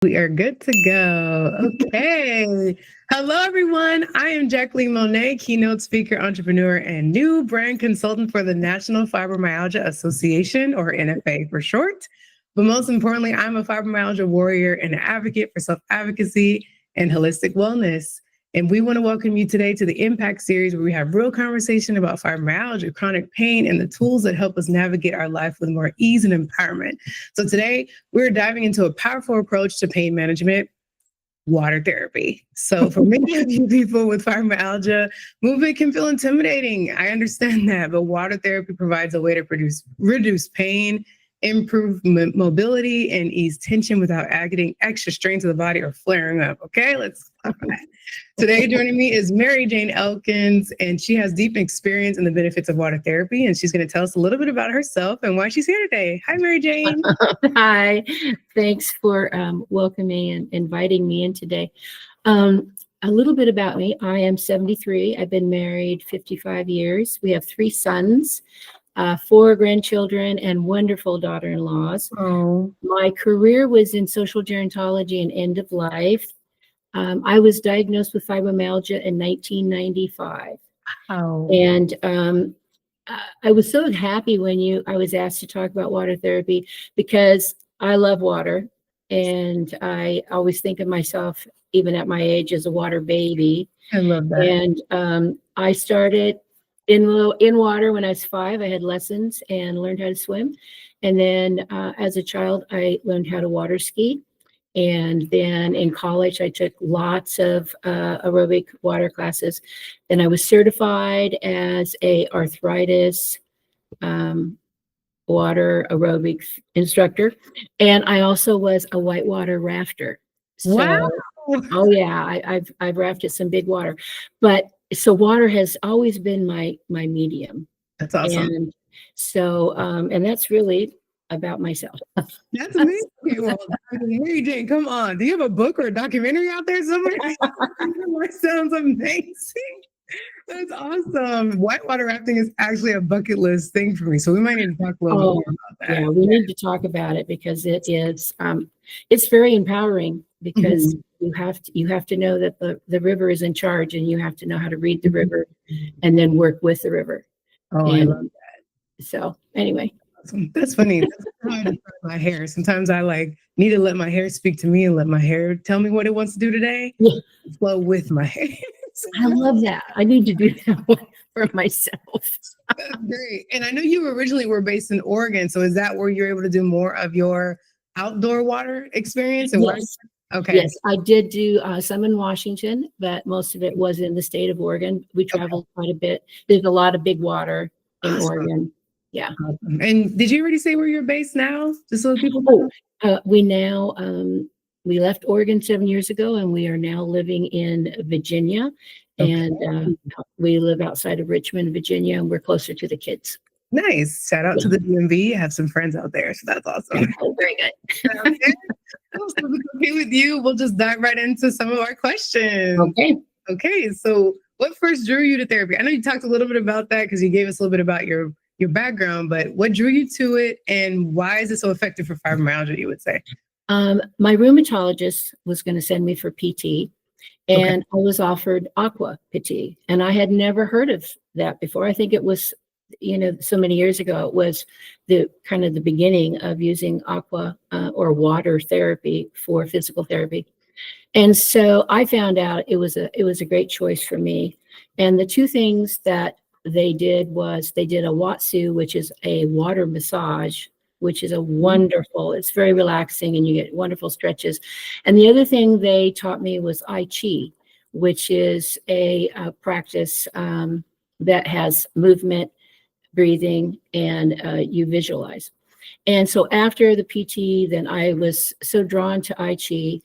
We are good to go. Okay. Hello, everyone. I am Jacqueline Monet, keynote speaker, entrepreneur, and new brand consultant for the National Fibromyalgia Association, or NFA for short. But most importantly, I'm a fibromyalgia warrior and an advocate for self-advocacy and holistic wellness. And we want to welcome you today to the Impact Series, where we have real conversation about fibromyalgia, chronic pain, and the tools that help us navigate our life with more ease and empowerment. So today, we're diving into a powerful approach to pain management, water therapy. So for many of you people with fibromyalgia, movement can feel intimidating. I understand that, but water therapy provides a way to reduce pain, improve mobility, and ease tension without adding extra strain to the body or flaring up. Okay, let's talk about that. Today, joining me is Mary Jane Elkins, and she has deep experience in the benefits of water therapy, and she's going to tell us a little bit about herself and why she's here today. Hi, Mary Jane. Hi, thanks for welcoming and inviting me in today. A little bit about me. I am 73. I've been married 55 years. We have 3 sons, 4 grandchildren, and wonderful daughter-in-laws. Oh. My career was in social gerontology and end of life. I was diagnosed with fibromyalgia in 1995. Oh. And I was so happy when I was asked to talk about water therapy, because I love water, and I always think of myself, even at my age, as a water baby. I love that. And I started in water when I was 5. I had lessons and learned how to swim. And then as a child, I learned how to water ski. And then in college, I took lots of aerobic water classes. Then I was certified as a arthritis water aerobics instructor. And I also was a whitewater rafter. So, wow. Oh yeah, I've rafted some big water. But so water has always been my medium. That's awesome. And so, and that's really about myself. That's amazing. Well, Mary Jane, come on. Do you have a book or a documentary out there somewhere? That sounds amazing. That's awesome. Whitewater rafting is actually a bucket list thing for me. So we might need to talk a little bit more about that. Yeah, we need to talk about it, because it is it's very empowering, because you have to know that the river is in charge, and you have to know how to read the river and then work with the river. Oh, I love that. So anyway. That's funny. That's how I describe my hair. Sometimes I need to let my hair speak to me and let my hair tell me what it wants to do today. Yeah. Flow with my hair. I love that. I need to do that for myself. That's great. And I know you originally were based in Oregon. So is that where you're able to do more of your outdoor water experience? And yes. Okay. Yes, I did do some in Washington, but most of it was in the state of Oregon. We traveled quite a bit. There's a lot of big water in Oregon. Yeah. Awesome. And did you already say where you're based now? Just so people know? We left Oregon 7 years ago, and we are now living in Virginia. Okay. And we live outside of Richmond, Virginia, and we're closer to the kids. Nice. Shout out to the DMV. I have some friends out there, so that's awesome. Oh, very good. So if it's okay with you, we'll just dive right into some of our questions. Okay. So what first drew you to therapy? I know you talked a little bit about that because you gave us a little bit about your background, but what drew you to it, and why is it so effective for fibromyalgia, you would say? My rheumatologist was going to send me for PT, and I was offered aqua PT, and I had never heard of that before. I think it was, so many years ago, it was the kind of the beginning of using aqua or water therapy for physical therapy. And so I found out it was a great choice for me. And the 2 things that they did was they did a Watsu, which is a water massage, which is a wonderful, it's very relaxing, and you get wonderful stretches. And the other thing they taught me was I Chi, which is a practice that has movement, breathing, and you visualize. And so after the PT, then I was so drawn to I Chi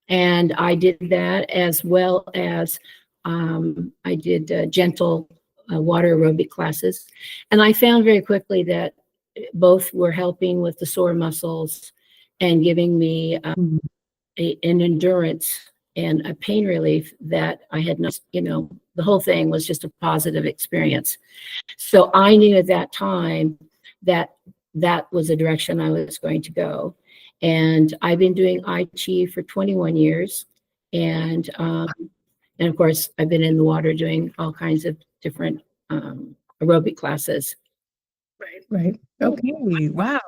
and I did that, as well as I did gentle water aerobic classes. And I found very quickly that both were helping with the sore muscles and giving me an endurance and a pain relief that I had not, the whole thing was just a positive experience. So I knew at that time that that was the direction I was going to go. And I've been doing Chi for 21 years. And of course, I've been in the water doing all kinds of different aerobic classes. Right. Okay. Wow.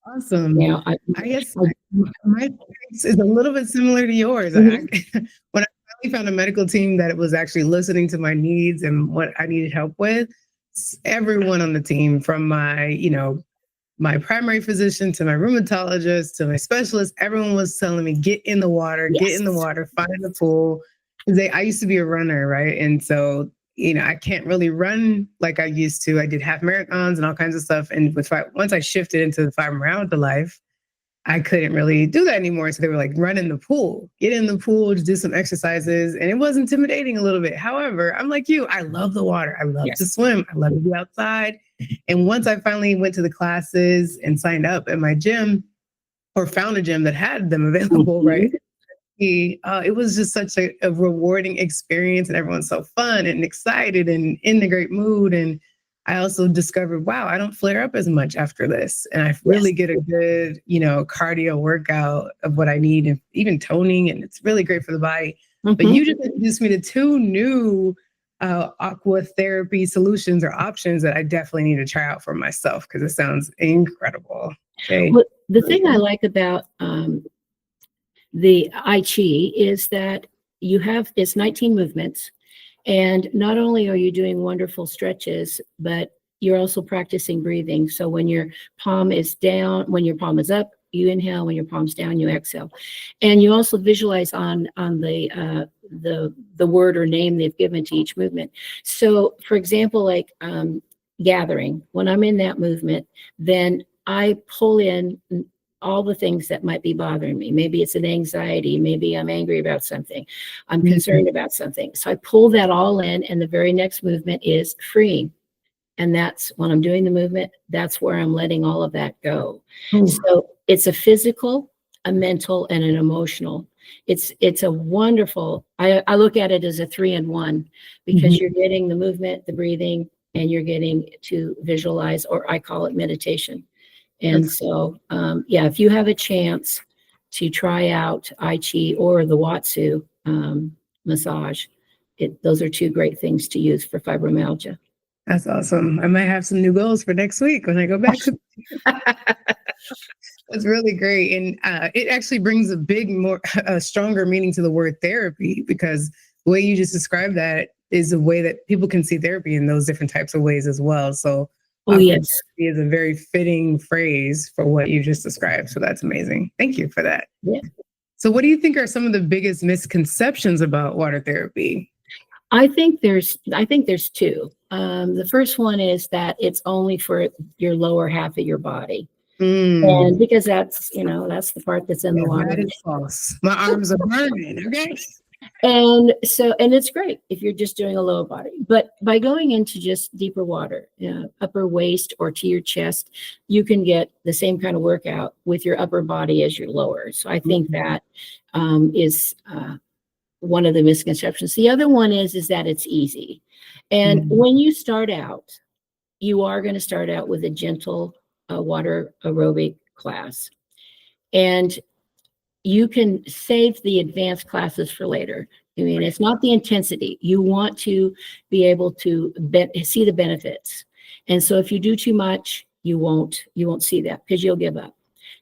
Awesome. Now, I guess my experience is a little bit similar to yours. Mhm. When I finally found a medical team that was actually listening to my needs and what I needed help with, everyone on the team, from my primary physician to my rheumatologist to my specialist, everyone was telling me, get in the water, get in the Yes. water, find the pool. I used to be a runner, right? And so, I can't really run like I used to. I did half marathons and all kinds of stuff. And once I shifted into the fibromyalgia life, I couldn't really do that anymore. So they were like, run in the pool, get in the pool, just do some exercises. And it was intimidating a little bit. However, I'm like you, I love the water. I love to swim. I love to be outside. And once I finally went to the classes and signed up at my gym, or found a gym that had them available, right? It was just such a rewarding experience, and everyone's so fun and excited and in a great mood. And I also discovered, wow, I don't flare up as much after this. And I really get a good, cardio workout of what I need, and even toning. And it's really great for the body. But you just introduced me to two new aqua therapy solutions or options that I definitely need to try out for myself, because it sounds incredible. Okay. Well, the thing I like about the Chi is that it's 19 movements. And not only are you doing wonderful stretches, but you're also practicing breathing. So when your palm is down, when your palm is up, you inhale. When your palm's down, you exhale. And you also visualize on the word or name they've given to each movement. So for example, like gathering, when I'm in that movement, then I pull in all the things that might be bothering me. Maybe it's an anxiety. Maybe I'm angry about something. I'm concerned about something. So I pull that all in, and the very next movement is freeing. And that's when I'm doing the movement, that's where I'm letting all of that go. So it's a physical, a mental, and an emotional. It's a wonderful, I look at it as a 3-in-1, because you're getting the movement, the breathing, and you're getting to visualize, or I call it meditation. And so, if you have a chance to try out Chi or the Watsu massage, those are two great things to use for fibromyalgia. That's awesome. I might have some new goals for next week when I go back to. That's really great. And it actually brings a stronger meaning to the word therapy, because the way you just described that is a way that people can see therapy in those different types of ways as well. So yes, is a very fitting phrase for what you just described. So that's amazing. Thank you for that. Yeah. So what do you think are some of the biggest misconceptions about water therapy? I think there's two. The first one is that it's only for your lower half of your body. And because that's the part that's in the water. That is false. My arms are burning. Okay. And it's great if you're just doing a lower body, but by going into just deeper water, upper waist or to your chest, you can get the same kind of workout with your upper body as your lower. So I think that is one of the misconceptions. The other one is that it's easy. And when you start out, you are going to start out with a gentle water aerobic class. And you can save the advanced classes for later. I mean, it's not the intensity. You want to be able to see the benefits. And so if you do too much, you won't see that, because you'll give up.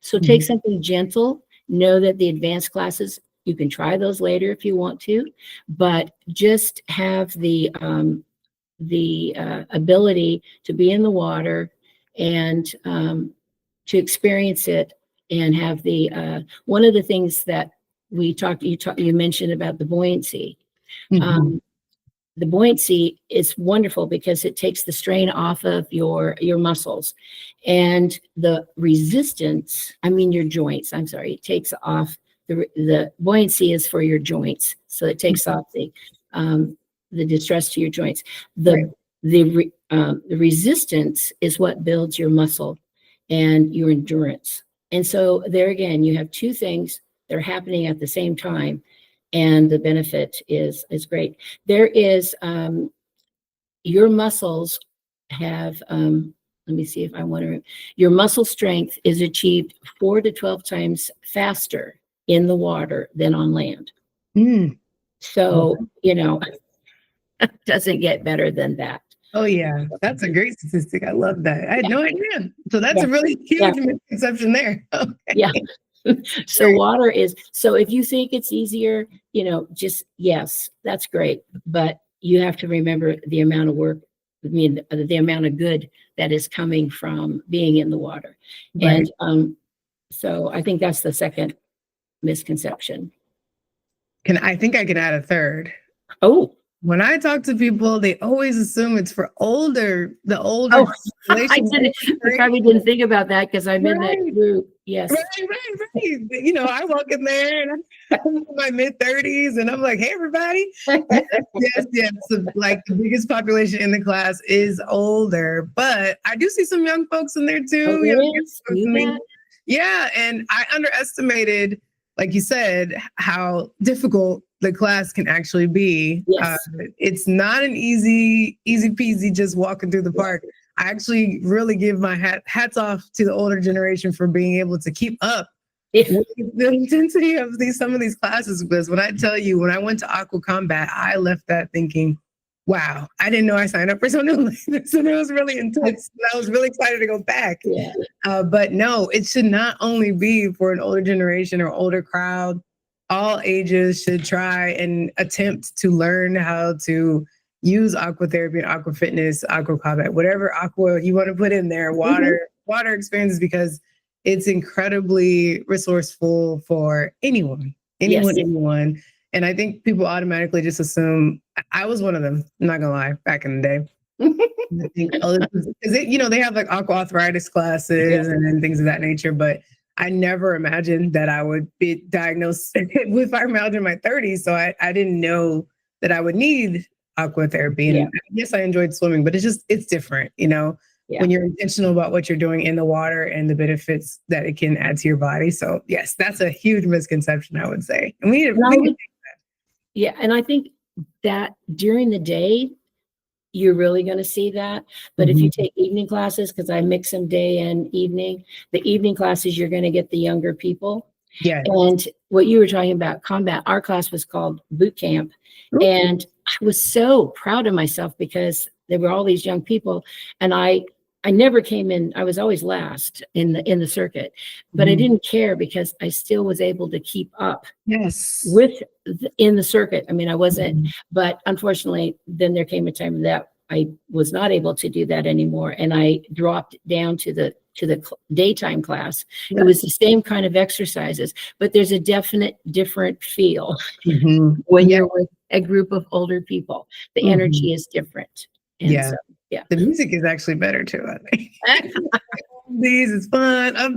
So take something gentle. Know that the advanced classes, you can try those later if you want to, but just have the ability to be in the water and to experience it, and have one of the things that you mentioned about the buoyancy. The buoyancy is wonderful because it takes the strain off of your muscles, and the resistance, your joints, it takes off the buoyancy is for your joints. So it takes off the distress to your joints. The resistance is what builds your muscle and your endurance. And so there again, you have two things that are happening at the same time, and the benefit is great. There is your muscles have let me see if I want to, your muscle strength is achieved 4 to 12 times faster in the water than on land. Mm. So, you know, it doesn't get better than that. Oh yeah, that's a great statistic. I love that. I had no idea. So that's a really Yeah. huge misconception there. Okay. Yeah. So water is, so if you think it's easier, you know, just, yes, that's great. But you have to remember the amount of work, I mean, the amount of good that is coming from being in the water. Right. And so I think that's the second misconception. I think I can add a third. Oh, When I talk to people, they always assume it's for the older oh, I population. probably didn't think about that because I'm in that Right. group. Yes. Right. You know, I walk in there and I'm in my mid-30s and I'm like, hey, everybody. Yes. So, like the biggest population in the class is older, but I do see some young folks in there too. Oh, there is? Yeah. And I underestimated, like you said, how difficult the class can actually be. Yes. It's not an easy peasy just walking through the park. I actually really give my hats off to the older generation for being able to keep up with the intensity of some of these classes. Because when I tell you, when I went to Aqua Combat, I left that thinking, wow, I didn't know I signed up for something like this. And it was really intense. And I was really excited to go back. Yeah. But no, it should not only be for an older generation or older crowd. All ages should try and attempt to learn how to use aqua therapy and aqua fitness, aqua combat, whatever aqua you want to put in there, water experiences, because it's incredibly resourceful for anyone. And I think people automatically just assume, I was one of them, I'm not gonna lie, back in the day. I think, they have like aqua arthritis classes and things of that nature, but I never imagined that I would be diagnosed with fibromyalgia in my 30s. So I didn't know that I would need aqua therapy. And yes, I enjoyed swimming, but it's different, when you're intentional about what you're doing in the water and the benefits that it can add to your body. So yes, that's a huge misconception, I would say. And we need to yeah. And I think that during the day, you're really going to see that. But if you take evening classes, because I mix them day and evening, the evening classes, you're going to get the younger people. Yeah. And what you were talking about, combat, our class was called boot camp. Ooh. And I was so proud of myself because there were all these young people. And I never came in, I was always last in the circuit, but I didn't care because I still was able to keep up in the circuit. I mean, I wasn't, but unfortunately, then there came a time that I was not able to do that anymore. And I dropped down to the daytime class. It was the same kind of exercises, but there's a definite different feel when you're with a group of older people. The energy is different. And so, the music is actually better too, I think. These is fun, up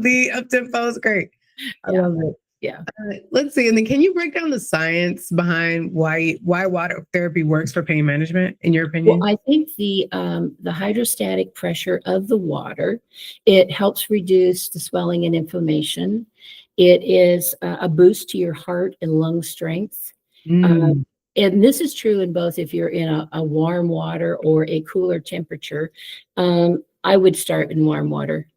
tempo is great. I love it. Yeah. Let's see. And then can you break down the science behind why water therapy works for pain management, in your opinion? Well, I think the hydrostatic pressure of the water, it helps reduce the swelling and inflammation. It is a boost to your heart and lung strength. And this is true in both if you're in a warm water or a cooler temperature. I would start in warm water,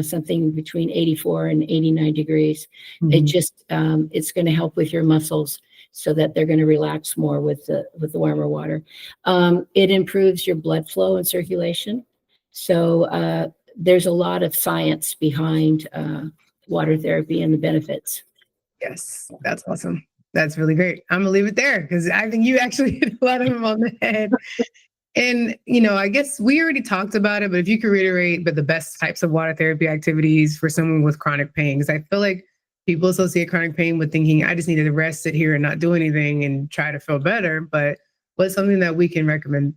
something between 84 and 89 degrees. It just, it's going to help with your muscles so that they're going to relax more with the warmer water. It improves your blood flow and circulation. So there's a lot of science behind water therapy and the benefits. Yes, that's awesome. That's really great. I'm gonna leave it there because I think you actually hit a lot of them on the head. And, I guess we already talked about it, but if you could reiterate, the best types of water therapy activities for someone with chronic pain, because I feel like people associate chronic pain with thinking, I just need to rest, sit here and not do anything and try to feel better. But what's something that we can recommend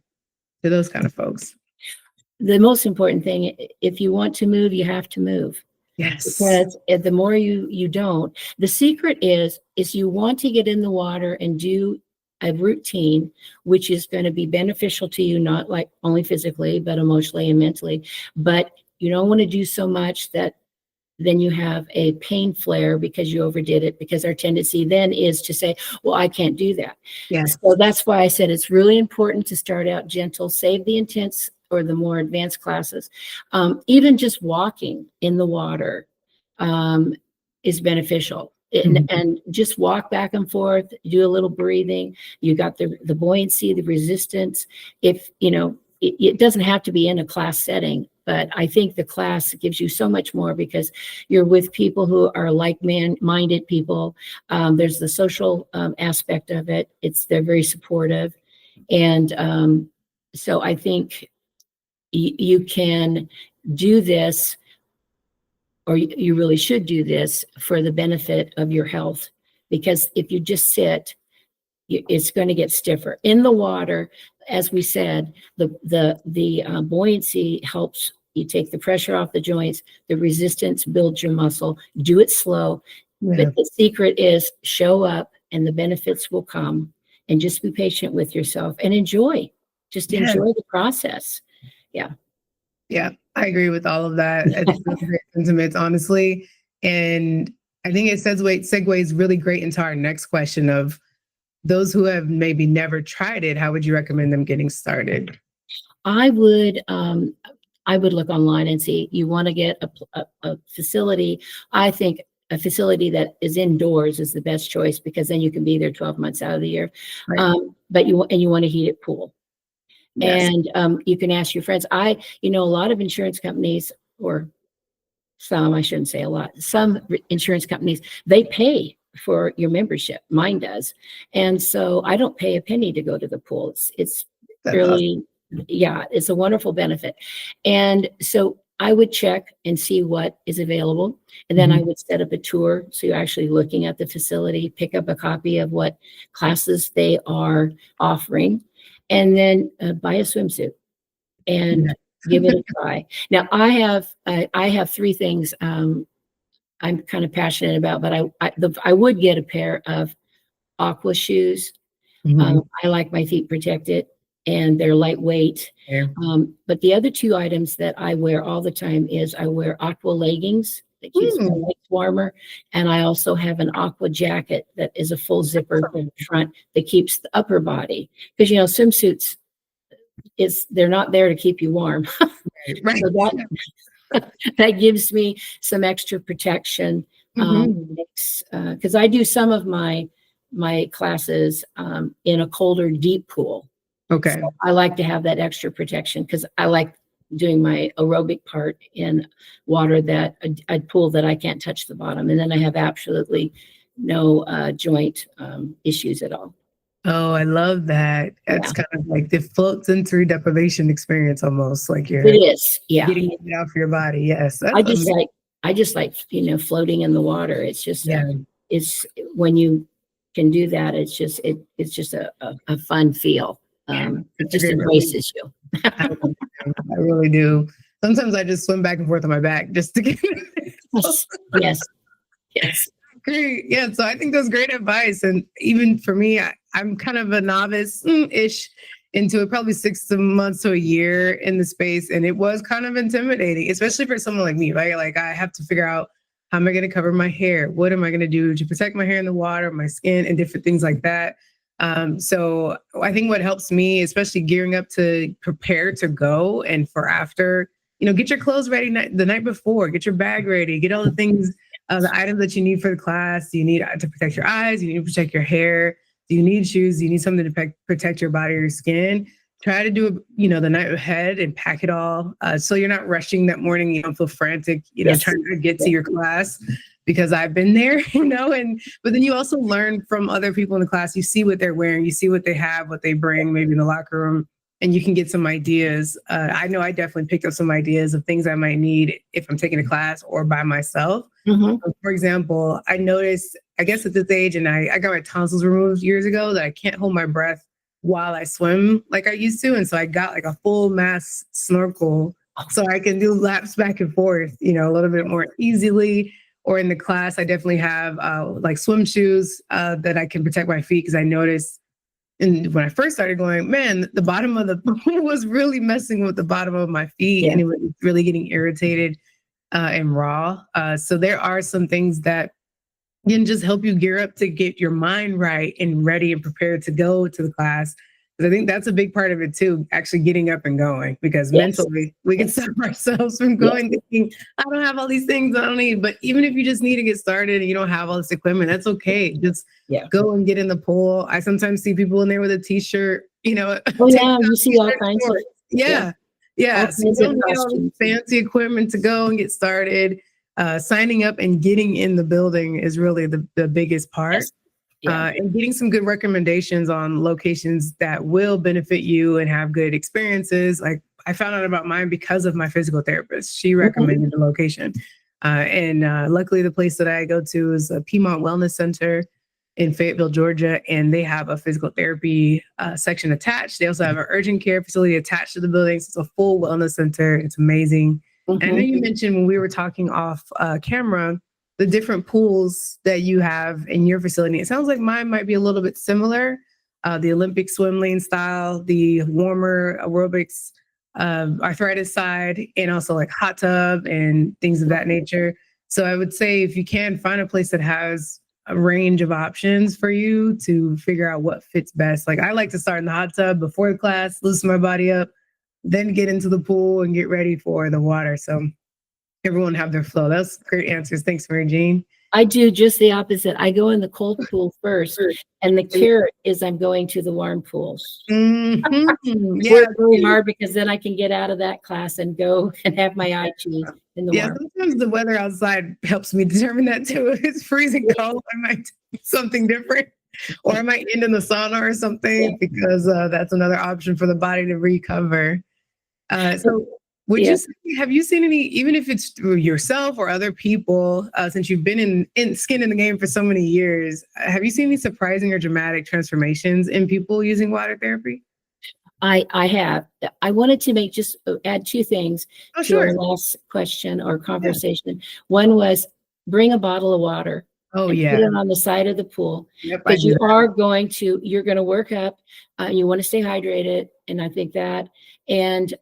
to those kind of folks? The most important thing, if you want to move, you have to move. Yes. Because the more you don't, the secret is you want to get in the water and do a routine, which is going to be beneficial to you, not like only physically, but emotionally and mentally. But you don't want to do so much that then you have a pain flare because you overdid it, because our tendency then is to say, well, I can't do that. Yes. So that's why I said it's really important to start out gentle, save the intense or the more advanced classes, even just walking in the water is beneficial. And just walk back and forth, do a little breathing. You got the buoyancy, the resistance. If, it doesn't have to be in a class setting, but I think the class gives you so much more because you're with people who are like-minded people. There's the social aspect of it. They're very supportive. And so I think you can do this, or you really should do this for the benefit of your health, because if you just sit, it's going to get stiffer. In the water, as we said, the buoyancy helps you take the pressure off the joints. The resistance builds your muscle. Do it slow. Yeah. But the secret is show up and the benefits will come, and just be patient with yourself and enjoy. Just enjoy the process. Yeah. Yeah, I agree with all of that. It's really great sentiments, honestly. And I think it segues really great into our next question of those who have maybe never tried it. How would you recommend them getting started? I would look online and see. You want to get a facility. I think a facility that is indoors is the best choice, because then you can be there 12 months out of the year. Right. But you want a heated pool. Yes. And you can ask your friends. A lot of insurance companies, or some, I shouldn't say a lot, some insurance companies, they pay for your membership. Mine does. And so I don't pay a penny to go to the pool. It's really, yeah, it's a wonderful benefit. And so I would check and see what is available. And then I would set up a tour. So you're actually looking at the facility, pick up a copy of what classes they are offering, and then buy a swimsuit and give it a try. Now I have three things I'm kind of passionate about, but I would get a pair of aqua shoes. I like my feet protected, and they're lightweight. Yeah. But the other two items that I wear all the time is I wear aqua leggings that keeps my legs warmer, and I also have an aqua jacket that is a full zipper in the front that keeps the upper body, because swimsuits they're not there to keep you warm. Right. So that gives me some extra protection. Because I do some of my classes in a colder, deep pool. Okay. So I like to have that extra protection, because I like doing my aerobic part in water a pool that I can't touch the bottom, and then I have absolutely no joint issues at all. Oh, I love that. It's kind of like the float sensory deprivation experience, almost like you're It is, yeah. getting it out for your body. Yes, that's I just like floating in the water. It's just it's when you can do that, it's just a fun feel. It just embraces you. I really do. Sometimes I just swim back and forth on my back just to get Yes. Great. Yeah. So I think that's great advice. And even for me, I'm kind of a novice-ish into it, probably 6 months to a year in the space. And it was kind of intimidating, especially for someone like me, right? Like I have to figure out, how am I going to cover my hair? What am I going to do to protect my hair in the water, my skin, and different things like that? So I think what helps me, especially gearing up to prepare to go and for after, get your clothes ready the night before, get your bag ready, get all the things, the items that you need for the class. You need to protect your eyes. You need to protect your hair. Do you need shoes? Do you need something to protect your body or your skin? Try to do it, the night ahead and pack it all. So you're not rushing that morning. You don't feel frantic, trying to get to your class, because I've been there, but then you also learn from other people in the class. You see what they're wearing, you see what they have, what they bring maybe in the locker room, and you can get some ideas. I know I definitely picked up some ideas of things I might need if I'm taking a class or by myself. For example, I noticed, I guess at this age, and I got my tonsils removed years ago, that I can't hold my breath while I swim like I used to. And so I got like a full mask snorkel so I can do laps back and forth, a little bit more easily. Or in the class, I definitely have like swim shoes that I can protect my feet, because I noticed when I first started going, man, the bottom of the pool was really messing with the bottom of my feet, and it was really getting irritated and raw. So there are some things that can just help you gear up to get your mind right and ready and prepared to go to the class. 'Cause I think that's a big part of it too, actually getting up and going, because Yes. mentally we can Yes. stop ourselves from going thinking, I don't have all these things I don't need. But even if you just need to get started and you don't have all this equipment, that's okay. Just go and get in the pool. I sometimes see people in there with a t-shirt, Oh tank yeah, top, you see all t-shirt, kinds of shorts. Yeah. all Yeah. So you kinds of don't need all this costumes. fancy equipment to go and get started. Signing up and getting in the building is really the biggest part. Yes. Yeah. And getting some good recommendations on locations that will benefit you and have good experiences. Like I found out about mine because of my physical therapist. She recommended the location. And luckily the place that I go to is a Piedmont Wellness Center in Fayetteville, Georgia. And they have a physical therapy section attached. They also have an urgent care facility attached to the building. So it's a full wellness center. It's amazing. And I know you mentioned when we were talking off camera, the different pools that you have in your facility. It sounds like mine might be a little bit similar. The Olympic swim lane style, the warmer aerobics, arthritis side, and also like hot tub and things of that nature. So I would say if you can find a place that has a range of options for you to figure out what fits best. Like I like to start in the hot tub before the class, loosen my body up, then get into the pool and get ready for the water. So everyone have their flow. That's great answers. Thanks, Mary Jean. I do just the opposite. I go in the cold pool first, and the carrot is I'm going to the warm pool. Yeah, Work really hard because then I can get out of that class and go and have my IT in the warm. Sometimes the weather outside helps me determine that too. If it's freezing cold, I might do something different, or I might end in the sauna or something because that's another option for the body to recover. So would you say, have you seen any, even if it's through yourself or other people, since you've been in skin in the game for so many years, have you seen any surprising or dramatic transformations in people using water therapy? I have. I wanted to add two things to our Sure. last question or conversation. One was bring a bottle of water. Oh, and yeah. Put it on the side of the pool Yep, because you're going to work up. You want to stay hydrated, and I think that. And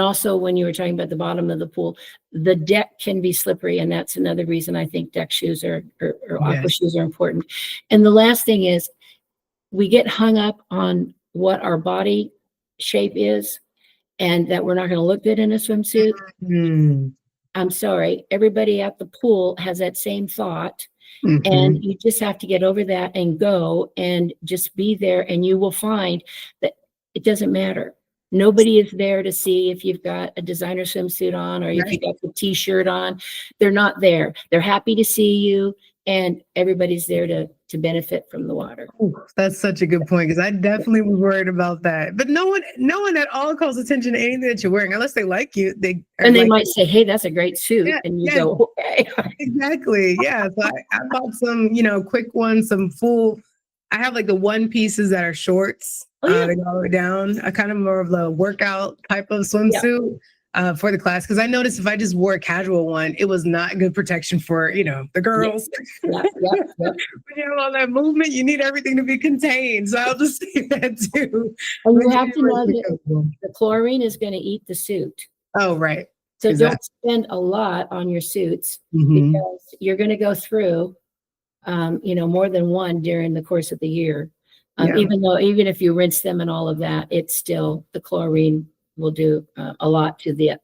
also, when you were talking about the bottom of the pool, the deck can be slippery, and that's another reason I think deck shoes or aqua shoes are important. And the last thing is, we get hung up on what our body shape is, and that we're not going to look good in a swimsuit. I'm sorry, everybody at the pool has that same thought, and you just have to get over that and go and just be there, and you will find that it doesn't matter. Nobody is there to see if you've got a designer swimsuit on or if you got the t-shirt on. They're not there. They're happy to see you, and everybody's there to benefit from the water. Ooh, that's such a good point, because I definitely was worried about that. But no one at all calls attention to anything that you're wearing unless they like you. They might say, "Hey, that's a great suit," and you go, "Okay." Exactly. Yeah. So I bought some, quick ones, some full. I have like the one pieces that are shorts. They go all the way down. A kind of more of the workout type of swimsuit for the class, because I noticed if I just wore a casual one, it was not good protection for the girls. When you have all that movement, you need everything to be contained. So I'll just say that too. And you have to know that the chlorine is going to eat the suit. Oh, right. So don't spend a lot on your suits because you're going to go through, more than one during the course of the year. Even if you rinse them and all of that, it's still the chlorine will do a lot to the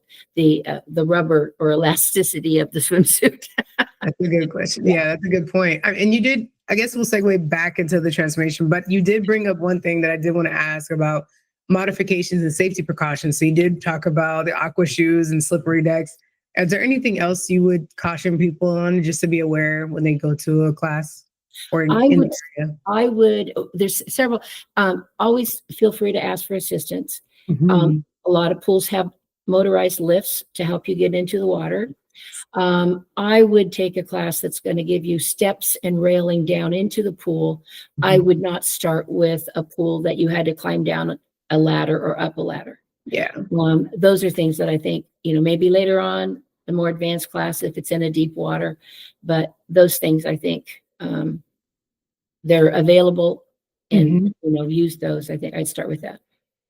rubber or elasticity of the swimsuit. That's a good question. Yeah, that's a good point. And you did, I guess we'll segue back into the transformation, but you did bring up one thing that I did want to ask about modifications and safety precautions. So you did talk about the aqua shoes and slippery decks. Is there anything else you would caution people on just to be aware when they go to a class or in the area? There's several, always feel free to ask for assistance. A lot of pools have motorized lifts to help you get into the water. I would take a class that's going to give you steps and railing down into the pool. I would not start with a pool that you had to climb down a ladder or up a ladder. Yeah. Those are things that I think, maybe later on, a more advanced class if it's in a deep water, but those things I think they're available and, use those. I think I'd start with that.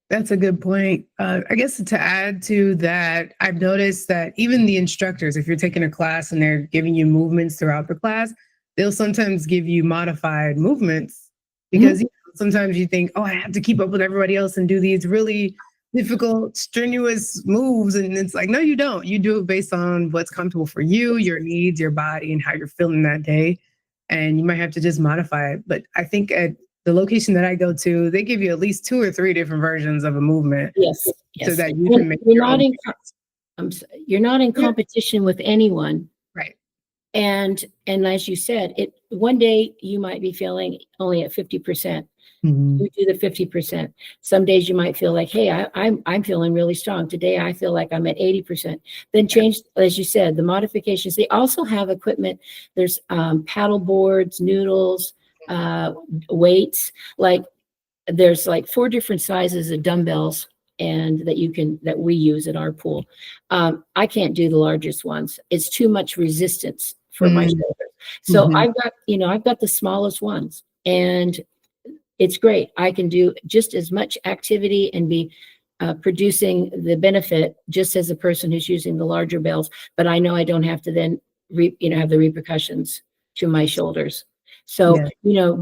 That's a good point. I guess to add to that, I've noticed that even the instructors, if you're taking a class and they're giving you movements throughout the class, they'll sometimes give you modified movements because sometimes you think, oh, I have to keep up with everybody else and do these really difficult, strenuous moves. And it's like, no, you don't. You do it based on what's comfortable for you, your needs, your body, and how you're feeling that day. And you might have to just modify it. But I think at the location that I go to, they give you at least 2 or 3 different versions of a movement. Yes. So that you can make your own. You're not in competition with anyone. Right. And as you said, one day you might be feeling only at 50%. You do the 50%. Some days you might feel like, hey, I'm feeling really strong. Today I feel like I'm at 80%. Then change, as you said, the modifications. They also have equipment. There's paddle boards, noodles, weights. Like there's like 4 different sizes of dumbbells and that we use at our pool. I can't do the largest ones. It's too much resistance for my shoulders. So I've got the smallest ones, and it's great. I can do just as much activity and be producing the benefit just as a person who's using the larger bells, but I know I don't have to then have the repercussions to my shoulders. So,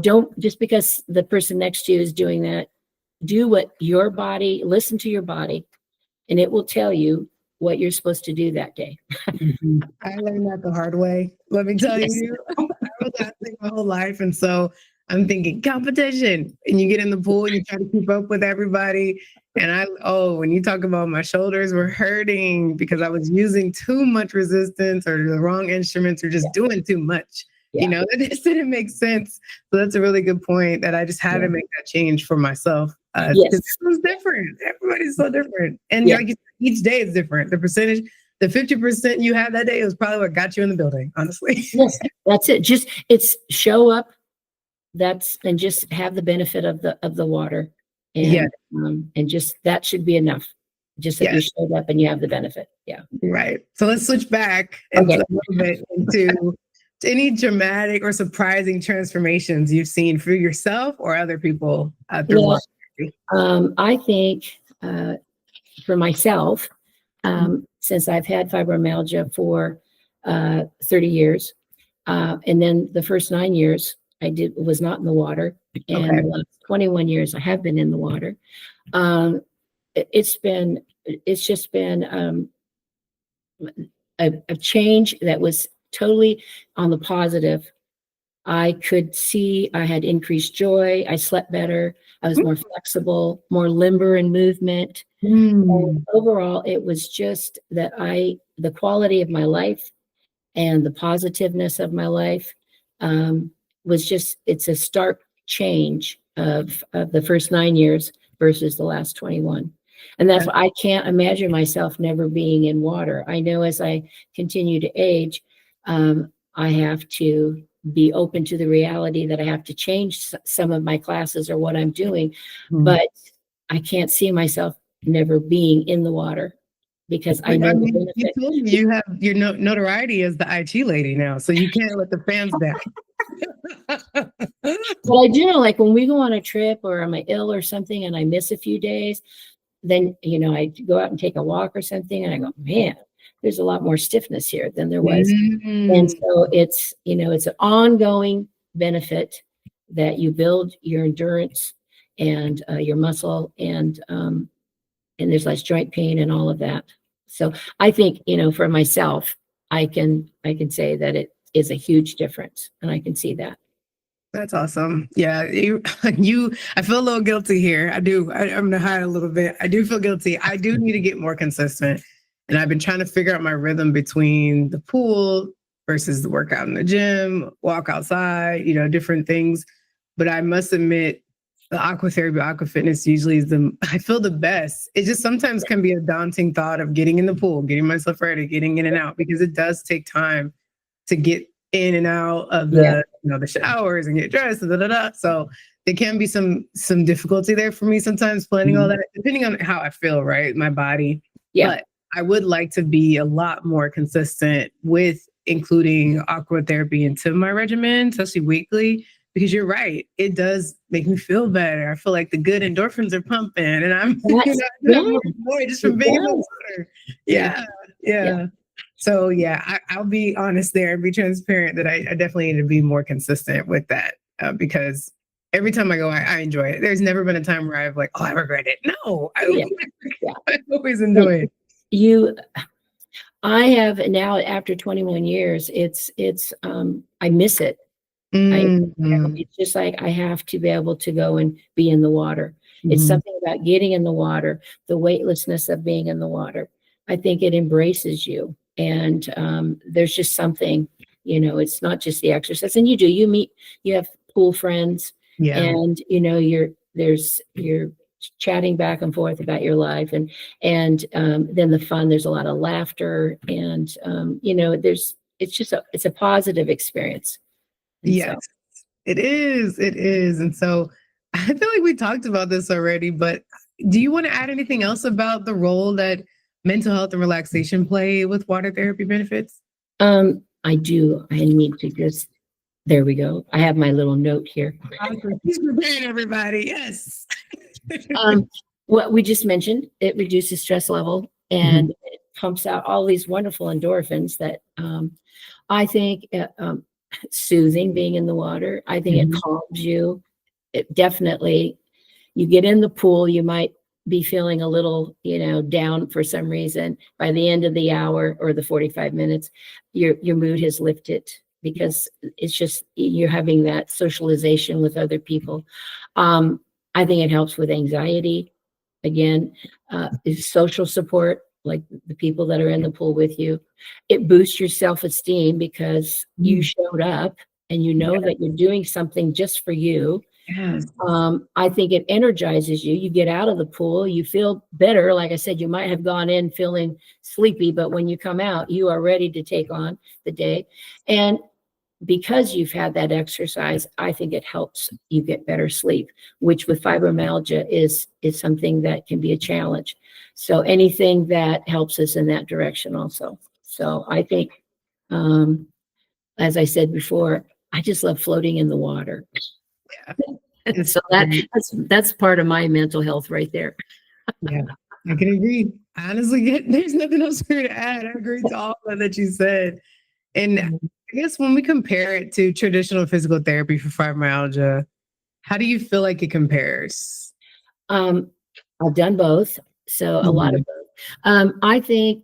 don't, just because the person next to you is doing that, do what your body, listen to your body, and it will tell you what you're supposed to do that day. I learned that the hard way. Let me tell you, I was athlete my whole life. And so I'm thinking competition, and you get in the pool and you try to keep up with everybody. And when you talk about my shoulders were hurting because I was using too much resistance or the wrong instruments or just doing too much. It just didn't make sense. So that's a really good point that I just had to make that change for myself. Because it was different. Everybody's so different. And like you said, each day is different. The percentage, the 50% you had that day was probably what got you in the building, honestly. Yes, that's it. It's show up. And just have the benefit of the water, and just that should be enough. Just that you showed up and you have the benefit. Yeah. Right. So let's switch back a little bit into any dramatic or surprising transformations you've seen for yourself or other people through water therapy. I think for myself, since I've had fibromyalgia for 30 years, and then the first 9 years was not in the water, and the last 21 years I have been in the water. It's just been a change that was totally on the positive. I could see I had increased joy. I slept better. I was more flexible, more limber in movement. And overall, it was just that the quality of my life and the positiveness of my life it's a stark change of the first 9 years versus the last 21. And that's why I can't imagine myself never being in water. I know as I continue to age, I have to be open to the reality that I have to change some of my classes or what I'm doing, but I can't see myself never being in the water because I know the benefit. You told me you have your notoriety as the IT lady now, so you can't let the fans down. But I do know, like when we go on a trip or I'm ill or something and I miss a few days, then, I go out and take a walk or something and I go, man, there's a lot more stiffness here than there was. And so it's an ongoing benefit that you build your endurance and your muscle and there's less joint pain and all of that. So I think, for myself, I can say that it is a huge difference, and I can see that. That's awesome. Yeah, I feel a little guilty here. I do. I'm gonna hide a little bit. I do feel guilty. I do need to get more consistent, and I've been trying to figure out my rhythm between the pool versus the workout in the gym, walk outside, different things. But I must admit, the aqua therapy, aqua fitness usually is I feel the best. It just sometimes can be a daunting thought of getting in the pool, getting myself ready, getting in and out, because it does take time to get in and out of the the showers and get dressed. So there can be some difficulty there for me sometimes planning all that, depending on how I feel, right? My body. But I would like to be a lot more consistent with including aqua therapy into my regimen, especially weekly, because you're right. It does make me feel better. I feel like the good endorphins are pumping and I'm more joy just from being in the water. Yeah. So I'll be honest there and be transparent that I definitely need to be more consistent with that because every time I go, I enjoy it. There's never been a time where I've like, oh, I regret it. No, Yeah, yeah. I always enjoy it. I have now after 21 years, I miss it. Mm-hmm. It's just like I have to be able to go and be in the water. It's Mm-hmm. something about getting in the water, the weightlessness of being in the water. I think it embraces you. And there's just something, it's not just the exercise. And you have pool friends, Yeah. and you're chatting back and forth about your life, and then the fun. There's a lot of laughter, and it's a positive experience. And Yes, so. it is. It is. And so I feel like we talked about this already, but do you want to add anything else about the role that mental health and relaxation play with water therapy benefits? I do. I need to there we go. I have my little note here. He's preparing everybody. Yes. What we just mentioned, it reduces stress level and it pumps out all these wonderful endorphins that I think soothing being in the water. I think it calms you. It definitely, you get in the pool, you might be feeling a little, down for some reason. By the end of the hour or the 45 minutes, your mood has lifted because it's just you're having that socialization with other people. I think it helps with anxiety. Again, is social support, like the people that are in the pool with you. It boosts your self-esteem because you showed up and you know that you're doing something just for you. Yes. I think it energizes you. You get out of the pool, you feel better. Like I said, you might have gone in feeling sleepy, but when you come out, you are ready to take on the day. And because you've had that exercise, I think it helps you get better sleep, which with fibromyalgia is something that can be a challenge. So anything that helps us in that direction also. So I think, as I said before, I just love floating in the water. Yeah. So that's part of my mental health right there. Yeah, I can agree. Honestly, there's nothing else for you to add. I agree to all that you said. And I guess when we compare it to traditional physical therapy for fibromyalgia, how do you feel like it compares? I've done both, so a lot of both. I think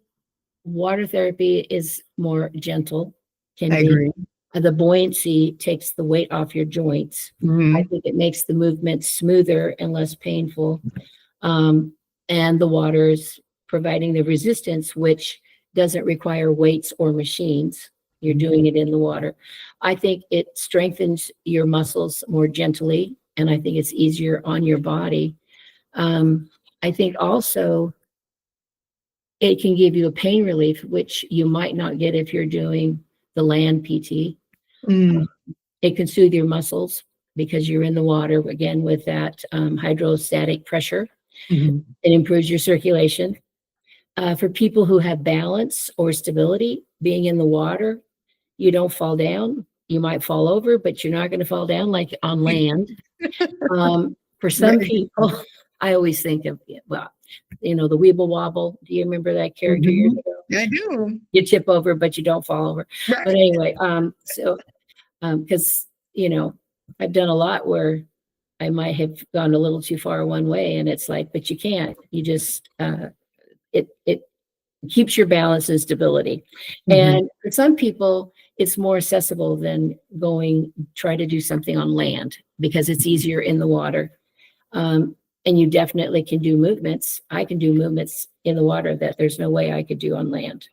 water therapy is more gentle, I can be. agree. The buoyancy takes the weight off your joints. I think it makes the movement smoother and less painful. And the water's providing the resistance, which doesn't require weights or machines. You're doing it in the water. I think it strengthens your muscles more gently, and I think it's easier on your body. I think also it can give you a pain relief, which you might not get if you're doing the land PT. It can soothe your muscles because you're in the water, again, with that hydrostatic pressure. It improves your circulation. For people who have balance or stability, being in the water, you don't fall down. You might fall over, but you're not going to fall down like on land. For some people, I always think of, well, the Weeble Wobble. Do you remember that character years ago? I do. You tip over, but you don't fall over. Right. But anyway, because, I've done a lot where I might have gone a little too far one way, and it's like, but you can't. You just, it keeps your balance and stability. And for some people, it's more accessible than try to do something on land because it's easier in the water. And you definitely can do movements. I can do movements in the water that there's no way I could do on land.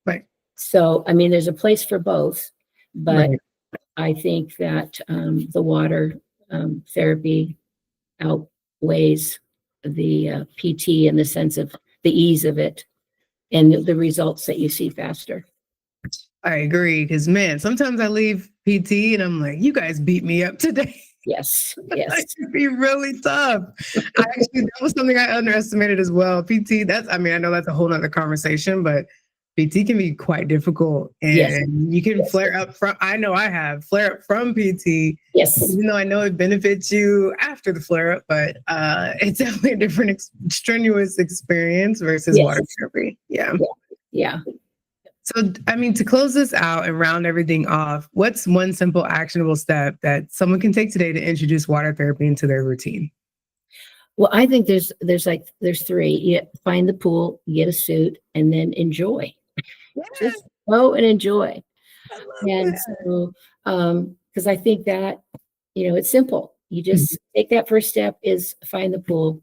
Right. So, I mean, there's a place for both, but I think that the water therapy outweighs the PT in the sense of the ease of it and the results that you see faster. I agree. Because, man, sometimes I leave PT and I'm like, you guys beat me up today. Yes. That could be really tough. That was something I underestimated as well. PT, I know that's a whole nother conversation, but PT can be quite difficult. And you can flare up from, I know I have flare up from PT. Yes. Even though I know it benefits you after the flare up, but it's definitely a different strenuous experience versus water therapy. Yeah. Yeah. So, I mean, to close this out and round everything off, what's one simple actionable step that someone can take today to introduce water therapy into their routine? Well, I think there's three. You find the pool, get a suit, and then enjoy. Yeah, Just go and enjoy. I love And that. so, because I think that, it's simple. You just take that first step is find the pool,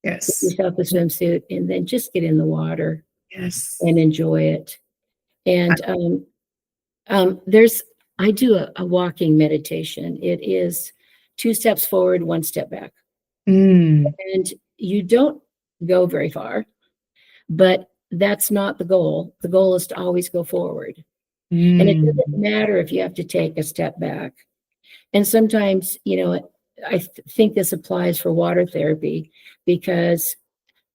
get Yes. yourself a swimsuit, and then just get in the water Yes. and enjoy it. I- And there's I do a walking meditation. It is 2 steps forward, 1 step back. Mm, And you don't go very far, but that's not the goal. The goal is to always go forward. And it doesn't mm. matter if you have to take a step back. And sometimes, I think this applies for water therapy because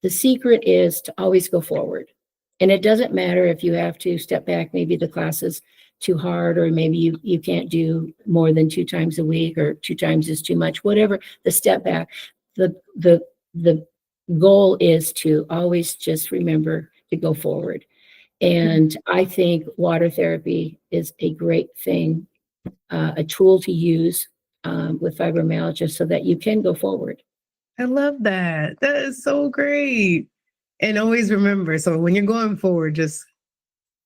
the secret is to always go forward. And it doesn't matter if you have to step back, maybe the class is too hard, or maybe you can't do more than 2 times a week, or 2 times is too much, whatever the step back. The goal is to always just remember to go forward. And I think water therapy is a great thing, a tool to use with fibromyalgia so that you can go forward. I love that. That is so great. And always remember, so when you're going forward, just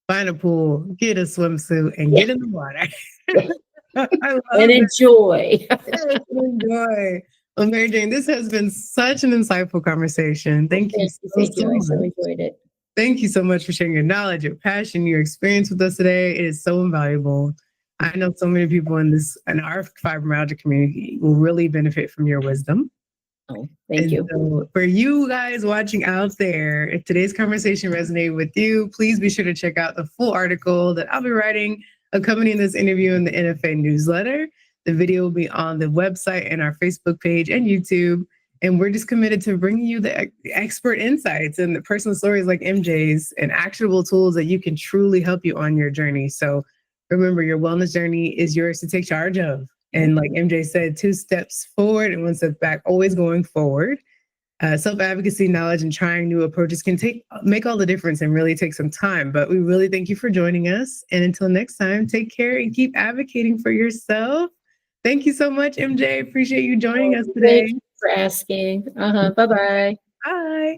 find a pool, get a swimsuit, and Yeah. get in the water. Yeah. I And love that. enjoy. Yes, enjoy. Well, Mary Jane, this has been such an insightful conversation. Thank you so, Thank so you. I so much. enjoyed it. Thank you so much for sharing your knowledge, your passion, your experience with us today. It is so invaluable. I know so many people in our fibromyalgia community will really benefit from your wisdom. Oh, thank And you. so, for you guys watching out there, if today's conversation resonated with you, please be sure to check out the full article that I'll be writing accompanying this interview in the NFA newsletter. The video will be on the website and our Facebook page and YouTube. And we're just committed to bringing you the expert insights and the personal stories like MJ's and actionable tools that you can truly help you on your journey. So remember, your wellness journey is yours to take charge of. And like MJ said, 2 steps forward and 1 step back, always going forward. Self-advocacy, knowledge, and trying new approaches can make all the difference and really take some time. But we really thank you for joining us. And until next time, take care and keep advocating for yourself. Thank you so much, MJ. Appreciate you joining us Thank today. you for asking. Bye-bye. Bye.